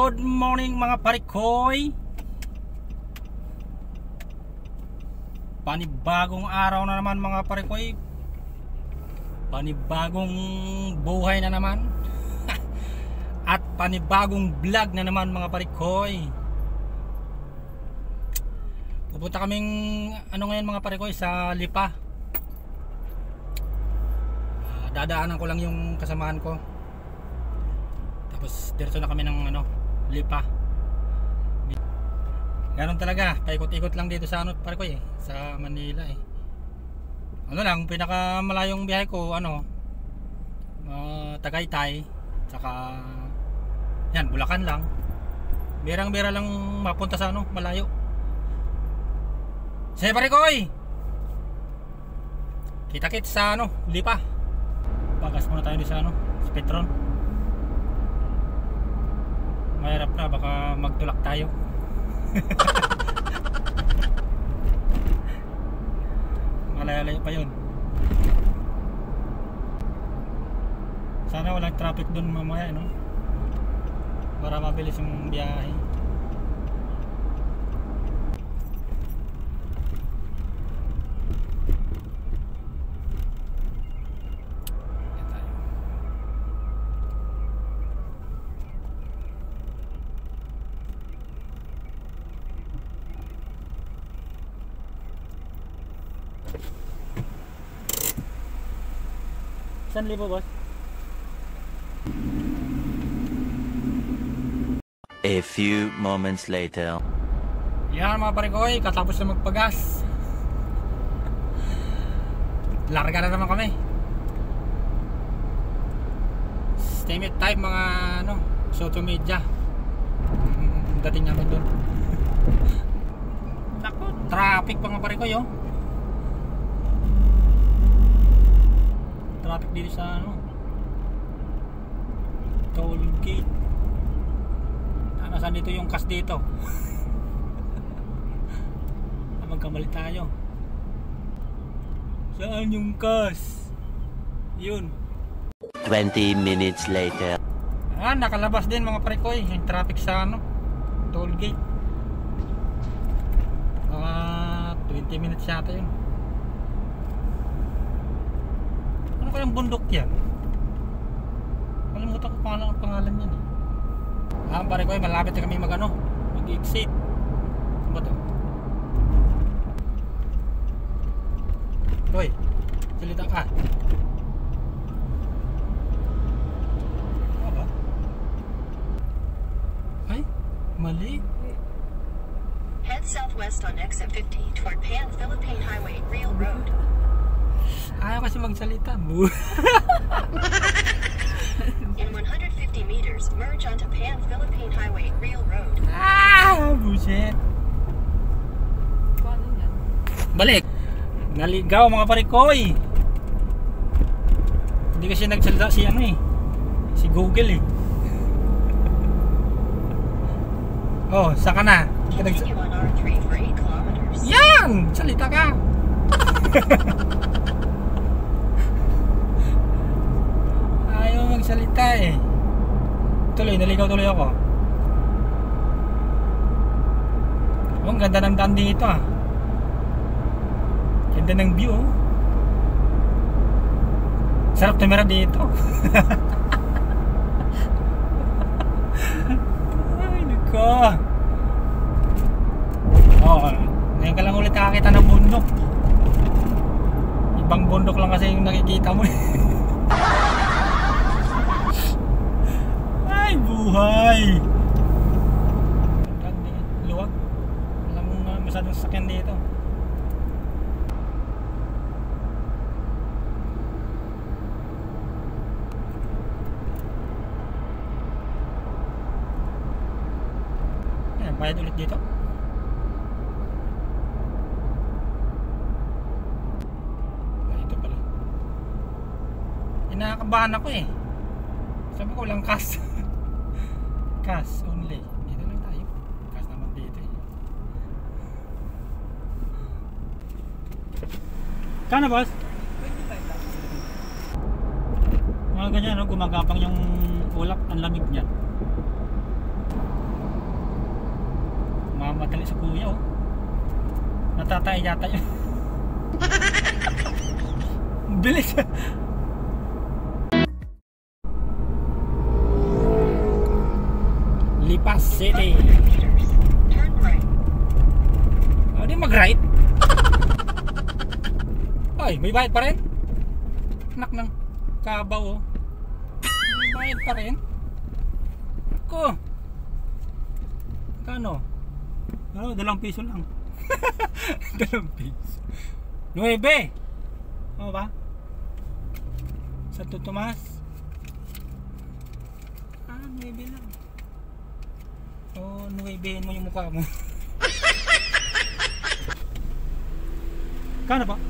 Good morning mga parikoy. Panibagong araw na naman mga parikoy. Panibagong buhay na naman. At panibagong vlog na naman mga parikoy. Pupunta kaming ngayon mga parikoy sa Lipa. Dadaanan ko lang yung kasamahan ko. Tapos diretso na kami ng Lipa. Ganon talaga, paikot-ikot lang dito sa parikoy sa Manila lang, pinakamalayong biyahe ko Tagaytay, saka yan, Bulacan lang. Berang-bera lang mapunta sa malayo. Sige parikoy, kita-kits sa Lipa. Bagas muna tayo sa sa Petron. Mahirap na, baka magtulak tayo. Malaya-laya pa yun. Sana walang traffic dun mamaya, para mabilis yung biyahe. Saan libo, boss? A few moments later. Yan mga parikoy, katapos na magpagas. Larga na naman kami. Estimate time mga Soto Media. Dating namin doon. Naku, traffic pa mga parikoy Traffic dito sa toll gate. Nasaan dito yung kas dito? Magkamali tayo. Saan yung kas? Yun. 20 minutes later. Nakalabas din mga parikoy yung traffic sa toll gate. 20 minutes yata yun. Ano kayang bundok yan? Kalimutan ko ang pangalan yan parikoy, malapit na kami mag-exit. Ano ba to? Hoy, salita ka. Ano ba? Ay, mali. Head southwest on exit 50 toward Pan-Philippine Highway, Real Road. Ayaw kasi magsalita. In 150 meters, merge onto Pan-Philippine Highway, Real Road. Bullshit. Balik. Naligaw mga parikoy. Hindi kasi nagsalita si Google Oh, saka na. Continue on R3 for 8 kilometers. Yan! Salita ka. Ayaw magsalita Tuloy, naligaw tuloy ako. Ang ganda ng daan dito Ganda ng view Sarap tumira dito. Ay, nako. Ngayon ka lang ulit nakakita ng bundok. Ibang bundok lang kasi yung nakikita mo Ay, buhay. Luwag. Alam mo nga, masyadong sakyan dito. Ayan, bayad ulit dito. Ito pala. Inakabahan ako Sabi ko lang cash. Cash only. Dito lang tayo. Cash naman dito Kano boss? 25,000. Mga ganyan gumagapang yung ulap, ang lamig niya. Nagmamadali sa kuya oh. Natatay yata yun. Bilis. Lipas City. 500 meters. Turn right. Oh, di mag-right. Ay, may bayad pa rin. Anak ng kabaw oh. May bayad pa rin. Ako. Kano? Oh, 2 piso lang. 2 piso. 9. Ano ba? Santo Tomas. 9 lang. Oh, 9 mo yung mukha mo. Kano ba?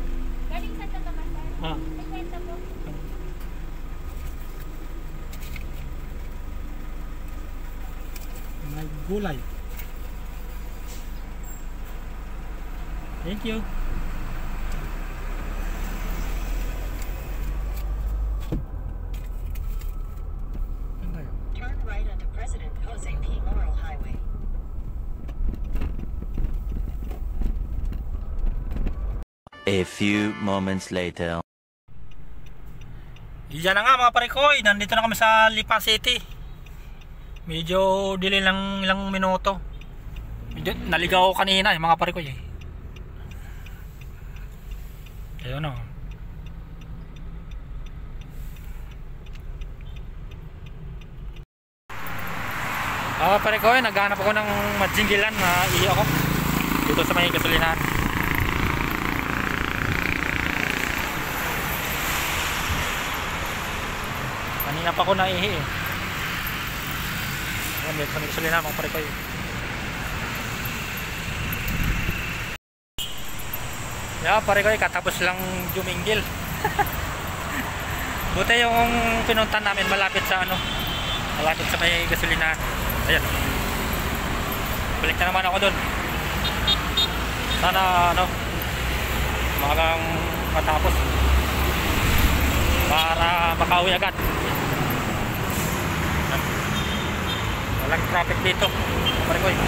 Galing Santo Tomas, sir. Ah. 50 po. May gulay. Thank you. Turn right onto President Jose P. Morrill Highway. A few moments later. Yan na nga mga parikoy, nandito na kami sa Lipas City. Medyo delay lang ilang minuto. Medyo naligaw ako kanina yung mga parikoy eh. Ayun o. Parikoy, naghanap ako ng majinggilan na ihi ako dito sa may gasolinahan. Kanina pa ako naihi eh. Ayan, dito sa may gasolinahan mga parikoy. Yeah, parikoy, katapos lang juminggil. Buti yung pinuntan namin malapit sa ano, malapit sa may gasolinahan. Ayan. Balik na naman ako doon. Sana ano, makakang matapos para makauwi agad. Walang traffic dito. Parikoy.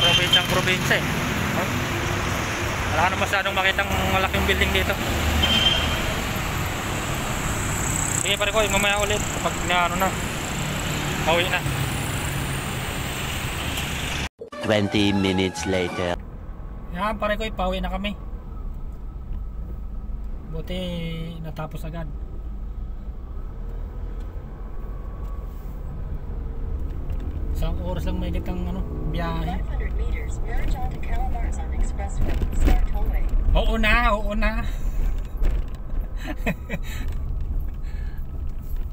Probinsyang probinsya eh. Wala ka na masyadong makitang malaking building dito. Sige pare ko, mamaya ulit pag na ano na, pauwi na. 20 minutes later. Yan pare ko, pauwi na kami. Buti natapos agad. Isang oras lang may ditang ano, biyahe. 500 meters, merge onto Calabarzon Expressway, Star Tollway. Oo na.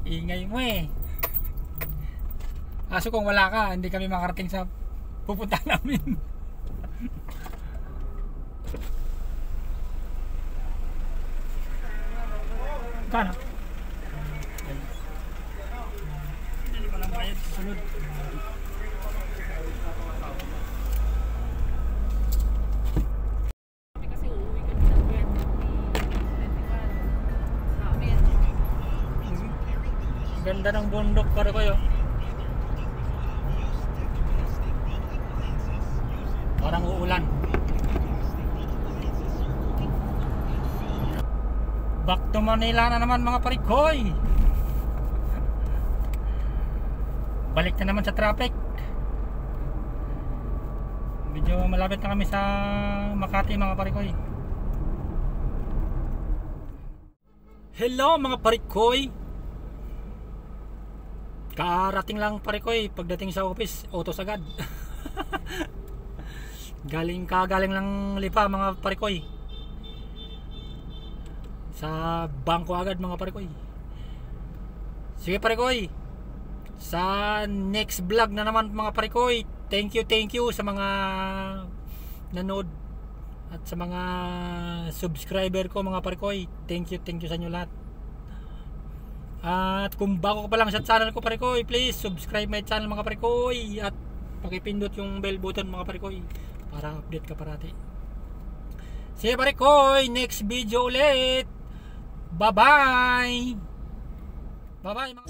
Ingay mo eh. Kaso kung wala ka, hindi kami makarating sa pupunta namin. Kano? Hindi ko lang bayad sa sunod. Kasi uuwi kami ng 2021. Ganda ng bundok pare kayo. Parang uulan. Back to Manila na naman mga parikoy. Balik na naman sa traffic. Medyo malapit na kami sa Makati mga parikoy. Hello mga parikoy. Karating lang parikoy, pagdating sa office, autos agad. galing lang Lipa mga parikoy. Sa bangko agad mga parikoy. Sige parikoy, sa next vlog na naman mga parikoy. Thank you sa mga nanood at sa mga subscriber ko mga parikoy. Thank you sa inyo lahat. At kung bago ka pa lang sa channel ko parikoy, please subscribe my channel mga parikoy at pakipindot yung bell button mga parikoy para update ka parati. Sige parikoy, next video ulit. Bye bye mga